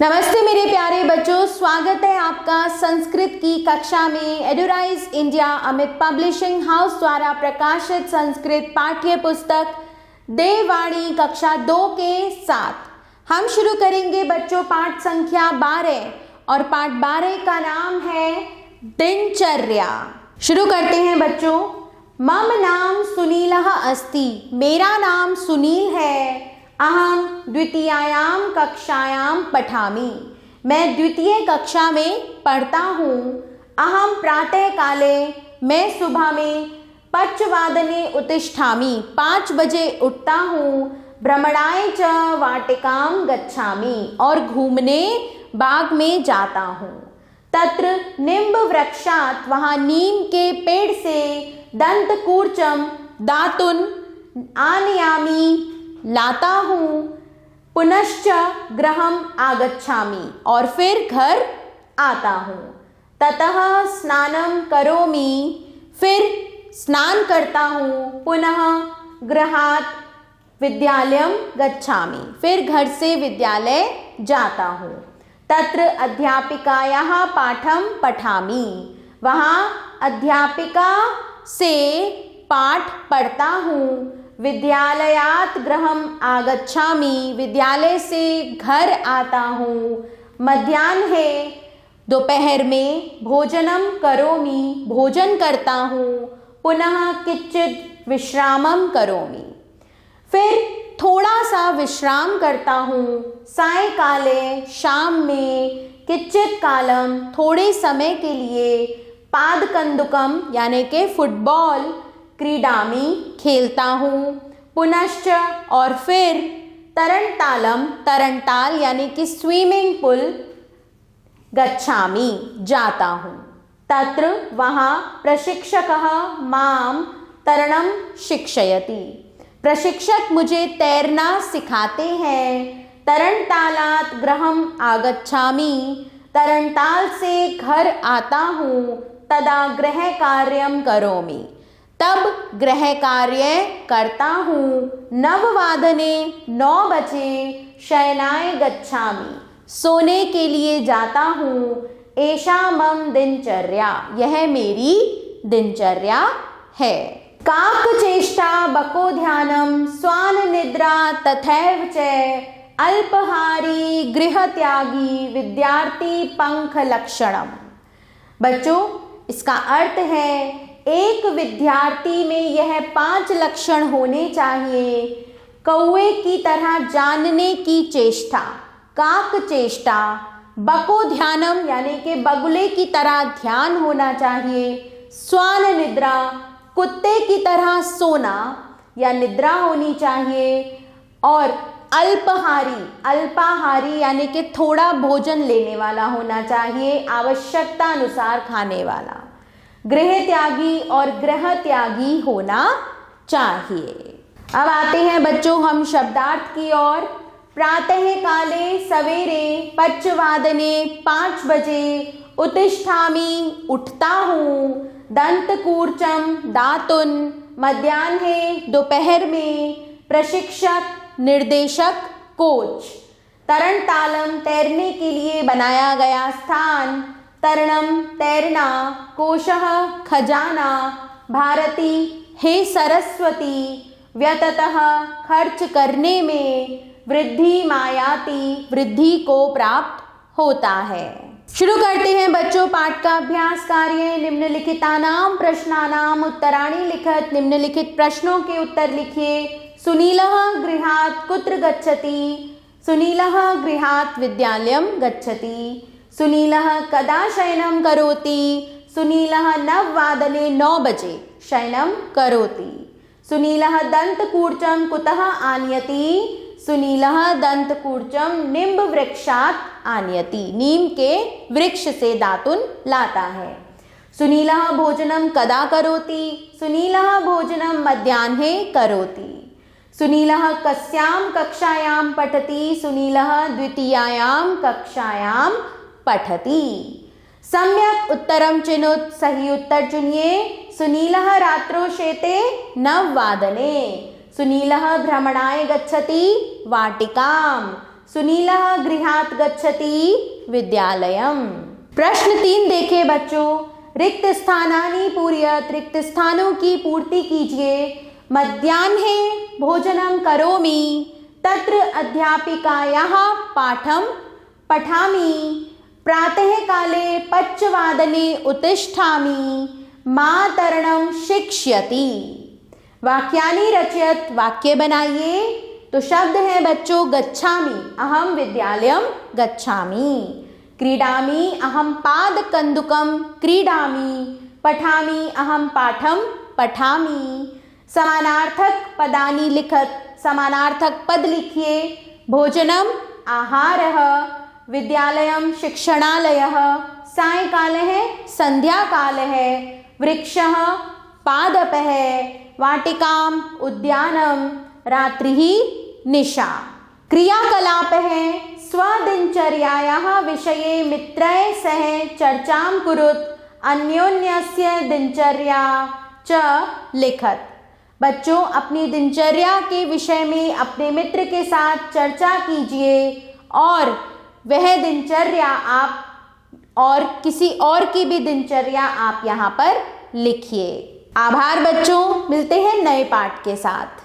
नमस्ते मेरे प्यारे बच्चों, स्वागत है आपका संस्कृत की कक्षा में। एडुराइज इंडिया अमित पब्लिशिंग हाउस द्वारा प्रकाशित संस्कृत पाठ्य पुस्तक देववाणी कक्षा 2 के साथ हम शुरू करेंगे बच्चों पाठ संख्या 12 और पाठ 12 का नाम है दिनचर्या। शुरू करते हैं बच्चों। मम नाम सुनीलः अस्ति, मेरा नाम सुनील है। अहम द्वितीयायां कक्षायां पठामि, मैं द्वितीय कक्षा में पढ़ता हूँ। अहम प्रातः काले, मैं सुबह में 5 उत्तिष्ठामि, 5 बजे उठता हूँ। भ्रमणाय च वाटिकां गच्छामि, और घूमने बाग में जाता हूँ। तत्र निम्ब वृक्षात्, वहाँ नीम के पेड़ से दंतकूर्चम दातुन आनयामि, लाता हूँ। पुनश्च गृहम आगच्छामि, और फिर घर आता हूँ। ततः स्नानं करोमि, फिर स्नान करता हूँ। पुनः गृहात् विद्यालयं गच्छामि, फिर घर से विद्यालय जाता हूँ। तत्र अध्यापिकायाः पाठं पठामि, वहाँ अध्यापिका से पाठ पढ़ता हूँ। विद्यालयात् गृहम आगच्छामि, विद्यालय से घर आता हूँ। मध्याह्ने, दोपहर में भोजनम करोमि, भोजन करता हूँ। पुनः किंचित् विश्रामम करोमि, फिर थोड़ा सा विश्राम करता हूँ। सायंकाले, शाम में, किंचित् कालम, थोड़े समय के लिए। पादकंदुकम यानी के फुटबॉल, क्रीडामी, खेलता हूँ। पुनश्च, और फिर तरणतालम, तरणताल यानी कि स्विमिंग पूल, गच्छामि, जाता हूँ। तत्र, वहाँ प्रशिक्षकः माम तरणं शिक्षयति, प्रशिक्षक मुझे तैरना सिखाते हैं। तरणतालात् गृहम आगच्छामि, तरणताल से घर आता हूँ। तदा गृह कार्यं करोमि, तब गृह कार्य करता हूँ। 9 बजे शयनाय गच्छामि, सोने के लिए जाता हूँ। एषा मम दिनचर्या, यह मेरी दिनचर्या है। काकचेष्टा बको ध्यानम स्वान निद्रा तथैव च अल्पहारी गृहत्यागी विद्यार्थी पंख लक्षणम। बच्चों, इसका अर्थ है एक विद्यार्थी में यह 5 लक्षण होने चाहिए। कौवे की तरह जानने की चेष्टा, काक चेष्टा। बको ध्यानम यानी कि बगुले की तरह ध्यान होना चाहिए। स्वान निद्रा, कुत्ते की तरह सोना या निद्रा होनी चाहिए। और अल्पहारी, अल्पाहारी यानी कि थोड़ा भोजन लेने वाला होना चाहिए, आवश्यकता अनुसार खाने वाला। गृह त्यागी और ग्रह त्यागी होना चाहिए। अब आते हैं बच्चों हम शब्दार्थ की ओर। प्रातः काले, सवेरे, 5 बजे, उत्तिष्ठामि, उठता हूँ। दंतकूर्चम दातुन, मध्याह्ने, दोपहर में। प्रशिक्षक, निर्देशक, कोच। तरणतालम, तैरने के लिए बनाया गया स्थान। तरणम, तैरना। कोशः, खजाना। भारती, हे सरस्वती। व्यततः, खर्च करने में। वृद्धि मायाति, वृद्धि को प्राप्त होता है। शुरू करते हैं बच्चों पाठ का अभ्यास कार्य। निम्नलिखितानां प्रश्नानां उत्तराणि लिखत, निम्नलिखित प्रश्नों के उत्तर लिखिए। सुनीलः गृहात् कुत्र गच्छति? सुनीलः गृहात् विद्यालयं गच्छति। सुनीलः कदा शयनं करोति? सुनीलः 9 बजे शयनं करोति। सुनीलः दंतकूर्चं कुतः आनयति? सुनीलः दंतकूर्चं निम्ब वृक्षात् आनयति, नीम के वृक्ष से दातुन लाता है। सुनीलः भोजनं कदा करोति? सुनीलः भोजनं मध्याह्ने करोति। सुनीलः कस्यां कक्षायां पठति? सुनीलः द्वितीयायां कक्षायां पठति। सम्यक उत्तरम चिनुत, सही उत्तर चुनिए। सुनीलः रात्रौ शेते 9 वादने। सुनीलः भ्रमणाय गच्छति वाटिकां। सुनीलः गृहात् गच्छति विद्यालयम्। प्रश्न 3 देखें बच्चों, रिक्त स्थानानि पूरयत, रिक्त स्थानों की पूर्ति कीजिए। मध्याह्ने भोजनं करोमि, तत्र अध्यापिकायाः पाठं पठामि, प्रातःकाले 5 वादने उत्तिष्ठामि, मातरणं शिक्षयति। वाक्यानि रचयत, वाक्य बनाइए। तो शब्द है बच्चों गच्छामि, अहम विद्यालयं गच्छामि। क्रीडामि, अहम पादकन्दुकं क्रीडामि। पठामि, अहम पाठं पठामि। समानार्थक पदानि लिखत, समानार्थक पद लिखिए। भोजनम आहारः, विद्यालयं शिक्षणालयः, सायंकालः संध्याकालः, वृक्षः पादपः, वाटिकाम् उद्यानं, रात्रिः निशा। क्रियाकलापः स्वदिनचर्यायाः विषये मित्रैः सह चर्चां कुरुत, अन्योन्यस्य दिनचर्या च लिखत। बच्चों अपनी दिनचर्या के विषय में अपने मित्र के साथ चर्चा कीजिए और वह दिनचर्या आप और किसी और की भी दिनचर्या आप यहाँ पर लिखिए। आभार बच्चों, मिलते हैं नए पाठ के साथ।